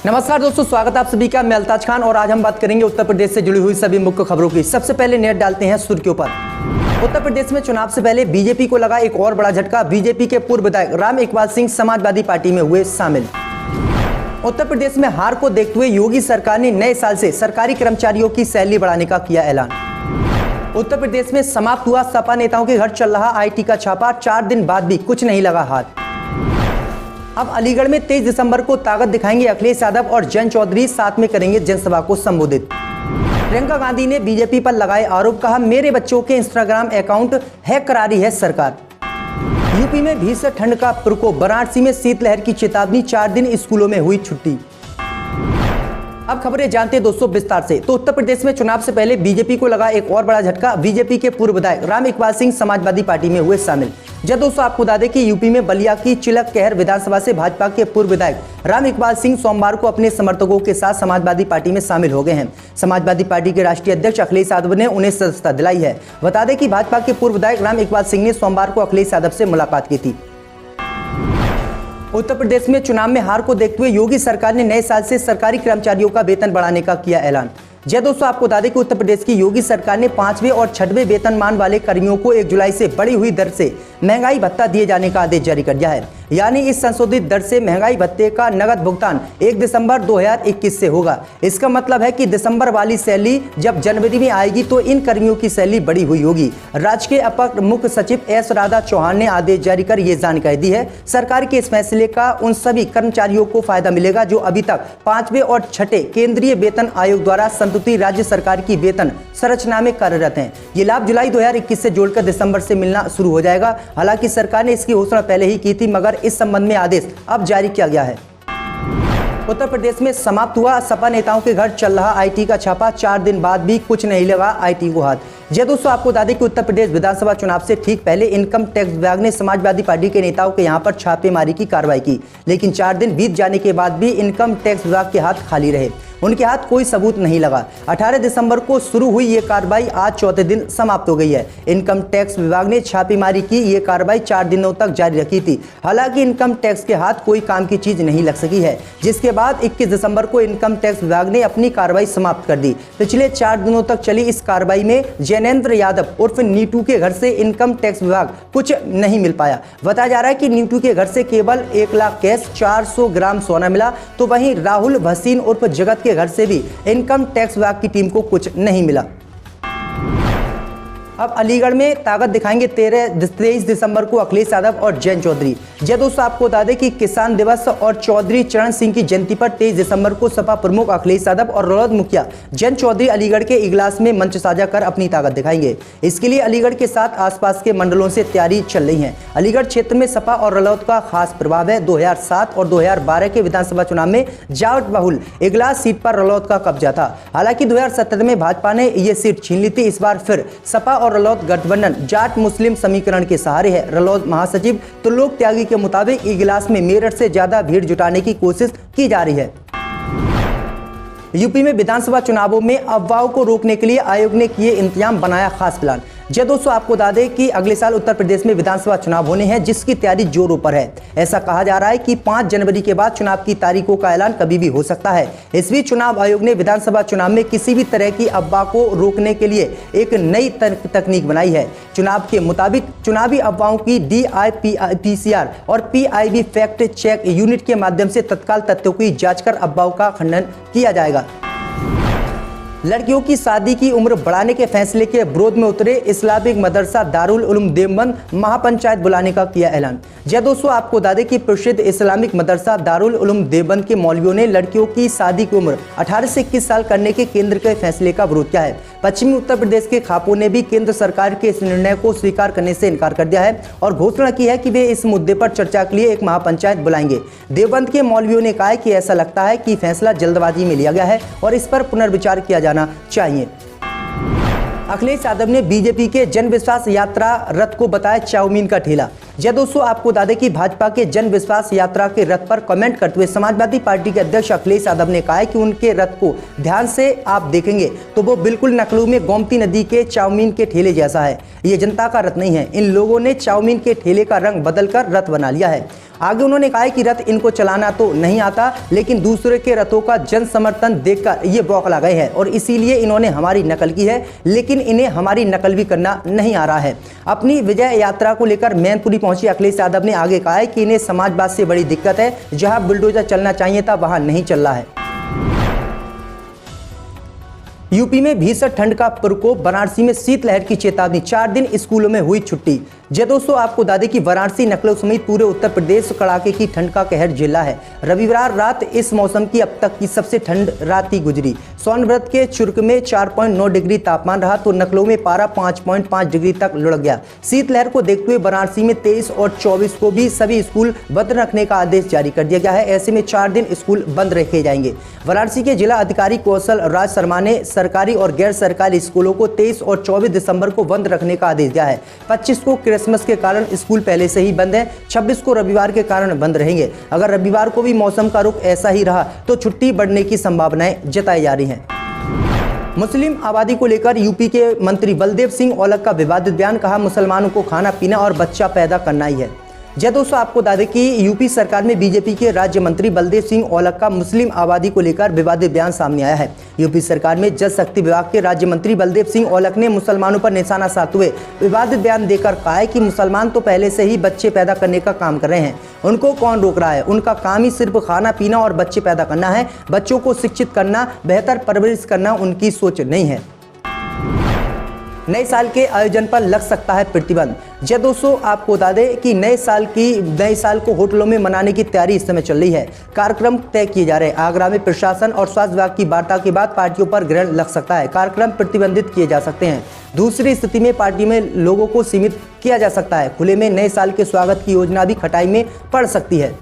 नमस्कार दोस्तों, स्वागत है आप सभी का। मैं अल्ताज खान और आज हम बात करेंगे उत्तर प्रदेश से जुड़ी हुई सभी मुख्य खबरों की। सबसे पहले नेट डालते हैं सुर्खियों पर। उत्तर प्रदेश में चुनाव से पहले बीजेपी को लगा एक और बड़ा झटका। बीजेपी के पूर्व विधायक राम इकबाल सिंह समाजवादी पार्टी में हुए शामिल। उत्तर प्रदेश में हार को देखते हुए योगी सरकार ने नए साल से सरकारी कर्मचारियों की सैलरी बढ़ाने का किया ऐलान। उत्तर प्रदेश में समाप्त हुआ सपा नेताओं के घर चल रहा आईटी का छापा। 4 दिन बाद भी कुछ नहीं लगा हाथ। अब अलीगढ़ में 23 दिसंबर को ताकत दिखाएंगे अखिलेश यादव और जयंत चौधरी, साथ में करेंगे जनसभा को संबोधित। प्रियंका गांधी ने बीजेपी पर लगाए आरोप, कहा मेरे बच्चों के इंस्टाग्राम अकाउंट हैक करा रही है सरकार। यूपी में भीषण ठंड का प्रकोप, वाराणसी में शीतलहर की चेतावनी, 4 दिन स्कूलों में हुई छुट्टी। अब खबरें जानते हैं दोस्तों विस्तार से। तो उत्तर प्रदेश में चुनाव से पहले बीजेपी को लगा एक और बड़ा झटका। बीजेपी के पूर्व विधायक राम इकबाल सिंह समाजवादी पार्टी में हुए शामिल। जब दोस्तों आपको बता दें कि यूपी में बलिया की चिलकहर विधानसभा से भाजपा के पूर्व विधायक राम इकबाल सिंह सोमवार को अपने समर्थकों के साथ समाजवादी पार्टी में शामिल हो गए हैं। समाजवादी पार्टी के राष्ट्रीय अध्यक्ष अखिलेश यादव ने उन्हें सदस्यता दिलाई है। बता दें कि भाजपा के पूर्व विधायक राम इकबाल सिंह ने सोमवार को अखिलेश यादव से मुलाकात की थी। उत्तर प्रदेश में चुनाव में हार को देखते हुए योगी सरकार ने नए साल से सरकारी कर्मचारियों का वेतन बढ़ाने का किया ऐलान। जय दोस्तों आपको बता दें कि उत्तर प्रदेश की योगी सरकार ने 5वें और 6वें वेतनमान वाले कर्मियों को 1 जुलाई से बढ़ी हुई दर से महंगाई भत्ता दिए जाने का आदेश जारी कर दिया है। यानी इस संशोधित दर से महंगाई भत्ते का नगद भुगतान 1 दिसंबर 2021 से होगा। इसका मतलब है कि दिसंबर वाली सैलरी जब जनवरी में आएगी तो इन कर्मियों की सैलरी बढ़ी हुई होगी। राज्य के अपर मुख्य सचिव एस राधा चौहान ने आदेश जारी कर ये जानकारी दी है। सरकार के इस फैसले का उन सभी कर्मचारियों को फायदा मिलेगा जो अभी तक 5वें और 6ठे केंद्रीय वेतन आयोग द्वारा संतुलित राज्य सरकार की वेतन संरचना में कार्यरत हैं। ये लाभ जुलाई 2021 से जोड़कर दिसंबर से मिलना शुरू हो जाएगा। हालांकि सरकार ने इसकी घोषणा पहले ही की थी, मगर इस संबंध में आदेश अब जारी किया गया है। उत्तर प्रदेश में समाप्त हुआ सपा नेताओं के घर चल रहा आईटी का छापा। 4 दिन बाद भी कुछ नहीं लगा आईटी को हाथ। जय दोस्तों आपको बता दें कि उत्तर प्रदेश विधानसभा चुनाव से ठीक पहले इनकम टैक्स विभाग ने समाजवादी पार्टी के नेताओं के यहां पर छापेमारी की कार्रवाई की, लेकिन 4 दिन बीत जाने के बाद भी इनकम टैक्स विभाग के हाथ खाली रहे। उनके हाथ कोई सबूत नहीं लगा। 18 दिसंबर को शुरू हुई ये कार्रवाई आज चौथे दिन समाप्त हो गई है। इनकम टैक्स विभाग ने छापेमारी की ये कार्रवाई 4 दिनों तक जारी रखी थी। हालांकि इनकम टैक्स के हाथ कोई काम की चीज नहीं लग सकी है, जिसके बाद 21 दिसंबर को इनकम टैक्स विभाग ने अपनी कार्रवाई समाप्त कर दी। पिछले 4 दिनों तक चली इस कार्रवाई में जैनेंद्र यादव उर्फ नीटू के घर से इनकम टैक्स विभाग कुछ नहीं मिल पाया। बताया जा रहा है कि नीटू के घर से केवल 1 लाख कैश, 400 ग्राम सोना मिला। तो वहीं राहुल भसीन उर्फ जगत के घर से भी इनकम टैक्स विभाग की टीम को कुछ नहीं मिला। अब अलीगढ़ में ताकत दिखाएंगे 23 दिसंबर को अखिलेश यादव और जयंत चौधरी। जय दोस्तों आपको बता दें कि किसान दिवस और चौधरी चरण सिंह की जयंती पर 23 दिसंबर को सपा प्रमुख अखिलेश यादव और रालोद मुखिया जयंत चौधरी अलीगढ़ के इगलास में मंच साझा कर अपनी ताकत दिखाएंगे। इसके लिए अलीगढ़ के साथ आसपास के मंडलों से तैयारी चल रही है। अलीगढ़ क्षेत्र में सपा और रालोद का खास प्रभाव है। 2007 और 2012 के विधानसभा चुनाव में जाट बहुल इगलास सीट पर रालोद का कब्जा था। हालांकि 2017 में भाजपा ने ये सीट छीन ली थी। इस बार फिर सपा और रालोद गठबंधन जाट मुस्लिम समीकरण के सहारे है। रालोद महासचिव त्रिलोक त्यागी के मुताबिक इगलास में मेरठ से ज्यादा भीड़ जुटाने की कोशिश की जा रही है। यूपी में विधानसभा चुनावों में अफवाहों को रोकने के लिए आयोग ने किए इंतजाम, बनाया खास प्लान। जय दोस्तों आपको बता दें कि अगले साल उत्तर प्रदेश में विधानसभा चुनाव होने हैं, जिसकी तैयारी जोरों पर है। ऐसा कहा जा रहा है कि 5 जनवरी के बाद चुनाव की तारीखों का ऐलान कभी भी हो सकता है। इस बीच चुनाव आयोग ने विधानसभा चुनाव में किसी भी तरह की अफवाह को रोकने के लिए एक नई तकनीक बनाई है। चुनाव के मुताबिक चुनावी अफवाहों की DIPCR और PIB फैक्ट चेक यूनिट के माध्यम से तत्काल तथ्यों की जांच कर अफवाहों का खंडन किया जाएगा। लड़कियों की शादी की उम्र बढ़ाने के फैसले के विरोध में उतरे इस्लामिक मदरसा दारुल उलूम देवबंद महापंचायत बुलाने का किया ऐलान। जय दोस्तों आपको बता दें कि प्रसिद्ध इस्लामिक मदरसा दारुल उलूम देवबंद के मौलवियों ने लड़कियों की शादी की उम्र 18 से 21 साल करने के केंद्र के फैसले का विरोध किया है। पश्चिमी उत्तर प्रदेश के खापों ने भी केंद्र सरकार के इस निर्णय को स्वीकार करने से इनकार कर दिया है और घोषणा की है कि वे इस मुद्दे पर चर्चा के लिए एक महापंचायत बुलाएंगे। देवबंद के मौलवियों ने कहा है कि ऐसा लगता है कि फैसला जल्दबाजी में लिया गया है और इस पर पुनर्विचार किया जाना चाहिए। अखिलेश यादव ने बीजेपी के जन विश्वास यात्रा रथ को बताया चाउमीन का ठेला। जय दोस्तों आपको बता दें कि भाजपा के जन विश्वास यात्रा के रथ पर कमेंट करते हुए समाजवादी पार्टी के अध्यक्ष अखिलेश यादव ने कहा है कि उनके रथ को ध्यान से आप देखेंगे तो वो बिल्कुल नकलू में गोमती नदी के चाउमीन के ठेले जैसा है। ये जनता का रथ नहीं है। इन लोगों ने चाउमीन के ठेले का रंग बदलकर रथ बना लिया है। आगे उन्होंने कहा कि रथ इनको चलाना तो नहीं आता, लेकिन दूसरे के रथों का जन समर्थन देखकर ये बौखला गए हैं और इसीलिए इन्होंने हमारी नकल की है, लेकिन इन्हें हमारी नकल भी करना नहीं आ रहा है। अपनी विजय यात्रा को लेकर मैनपुरी पहुंचे अखिलेश यादव ने आगे कहा है कि इन्हें समाजवाद से बड़ी दिक्कत है, जहां बुलडोजर चलना चाहिए था वहां नहीं चल रहा है। यूपी में भीषण ठंड का प्रकोप, वाराणसी में शीतलहर की चेतावनी, 4 दिन स्कूलों में हुई छुट्टी। जी दोस्तों, आपको बता दें कि वाराणसी, लखनऊ समेत पूरे उत्तर प्रदेश कड़ाके की ठंड का कहर झेला है। रविवार रात इस मौसम की अब तक की सबसे ठंड रात ही गुजरी। सोनभद्र के चुर्क में 4.9 डिग्री तापमान रहा तो लखनऊ में पारा 5.5 डिग्री तक लुढ़क गया। शीतलहर को देखते हुए वाराणसी में 23 और 24 को भी सभी स्कूल बंद रखने का आदेश जारी कर दिया गया है। ऐसे में 4 दिन स्कूल बंद रखे जाएंगे। वाराणसी के जिला अधिकारी कौशल राज शर्मा ने सरकारी और गैर सरकारी स्कूलों को 23 और 24 दिसंबर को बंद रखने का आदेश दिया है। 25 को क्रिसमस के कारण स्कूल पहले से ही बंद है, 26 को रविवार के कारण बंद रहेंगे। अगर रविवार को भी मौसम का रुख ऐसा ही रहा तो छुट्टी बढ़ने की संभावनाएं जताई जा रही हैं। मुस्लिम आबादी को लेकर यूपी के मंत्री बलदेव सिंह औलख का विवादित बयान, कहा मुसलमानों को खाना पीना और बच्चा पैदा करना ही है। जी दोस्तों, आपको बता दें कि यूपी सरकार में बीजेपी के राज्य मंत्री बलदेव सिंह औलख का मुस्लिम आबादी को लेकर विवादित बयान सामने आया है। यूपी सरकार में जल शक्ति विभाग के राज्य मंत्री बलदेव सिंह औलख ने मुसलमानों पर निशाना साधते हुए विवादित बयान देकर कहा है कि मुसलमान तो पहले से ही बच्चे पैदा करने का काम कर रहे हैं, उनको कौन रोक रहा है। उनका काम ही सिर्फ खाना पीना और बच्चे पैदा करना है। बच्चों को शिक्षित करना, बेहतर परवरिश करना उनकी सोच नहीं है। नए साल के आयोजन पर लग सकता है प्रतिबंध। जी दोस्तों, आपको बता दें कि नए साल को होटलों में मनाने की तैयारी इस समय चल रही है। कार्यक्रम तय किए जा रहे हैं। आगरा में प्रशासन और स्वास्थ्य विभाग की वार्ता के बाद पार्टियों पर ग्रहण लग सकता है। कार्यक्रम प्रतिबंधित किए जा सकते हैं। दूसरी स्थिति में पार्टी में लोगों को सीमित किया जा सकता है। खुले में नए साल के स्वागत की योजना भी खटाई में पड़ सकती है।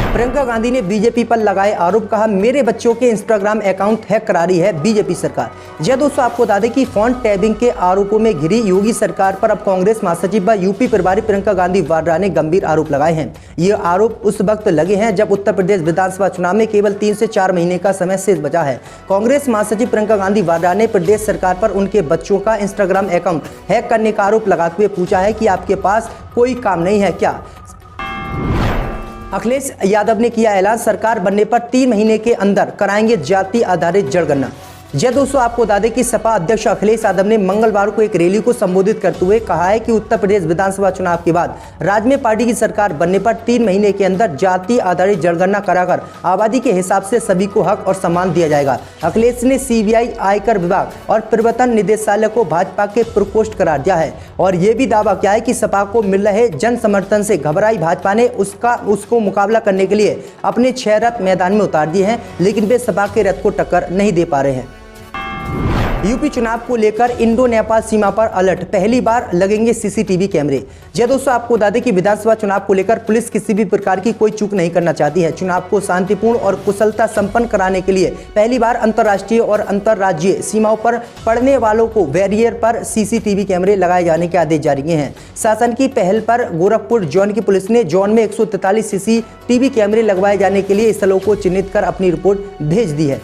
प्रियंका गांधी ने बीजेपी पर लगाए आरोप, कहा मेरे बच्चों के इंस्टाग्राम अकाउंट हैक करा रही है बीजेपी सरकार। जी दोस्तों, आपको बता दें कि फोन टैपिंग के आरोपों में घिरी योगी सरकार पर अब कांग्रेस महासचिव व यूपी प्रभारी प्रियंका गांधी वाड्रा ने गंभीर आरोप लगाए हैं। ये आरोप उस वक्त लगे हैं जब उत्तर प्रदेश विधानसभा चुनाव में केवल 3 से 4 महीने का समय शेष बचा है। कांग्रेस महासचिव प्रियंका गांधी वाड्रा ने प्रदेश सरकार पर उनके बच्चों का इंस्टाग्राम अकाउंट हैक करने का आरोप लगाते हुए पूछा है कि आपके पास कोई काम नहीं है क्या। अखिलेश यादव ने किया ऐलान, सरकार बनने पर 3 महीने के अंदर कराएंगे जाति आधारित जनगणना। जी दोस्तों, आपको बता दें कि सपा अध्यक्ष अखिलेश यादव ने मंगलवार को एक रैली को संबोधित करते हुए कहा है कि उत्तर प्रदेश विधानसभा चुनाव के बाद राज्य में पार्टी की सरकार बनने पर 3 महीने के अंदर जाति आधारित जनगणना कराकर आबादी के हिसाब से सभी को हक और सम्मान दिया जाएगा। अखिलेश ने सीबीआई, आयकर विभाग और प्रवर्तन निदेशालय को भाजपा के प्रकोष्ठ करार दिया है और ये भी दावा किया है कि सपा को मिल रहे जन समर्थन से घबराई भाजपा ने उसको मुकाबला करने के लिए अपने 6 रथ मैदान में उतार दिए हैं, लेकिन वे सपा के रथ को टक्कर नहीं दे पा रहे हैं। यूपी चुनाव को लेकर इंडो नेपाल सीमा पर अलर्ट, पहली बार लगेंगे सीसीटीवी कैमरे। जी दोस्तों, आपको बता दें कि विधानसभा चुनाव को लेकर पुलिस किसी भी प्रकार की कोई चूक नहीं करना चाहती है। चुनाव को शांतिपूर्ण और कुशलता संपन्न कराने के लिए पहली बार अंतर्राष्ट्रीय और अंतर्राज्यीय सीमाओं पर पड़ने वालों को बैरियर पर सीसीटीवी कैमरे लगाए जाने के आदेश जारी किए हैं। शासन की पहल पर गोरखपुर जोन की पुलिस ने जोन में 143 सीसीटीवी कैमरे लगवाए जाने के लिए स्थलों को चिन्हित कर अपनी रिपोर्ट भेज दी है।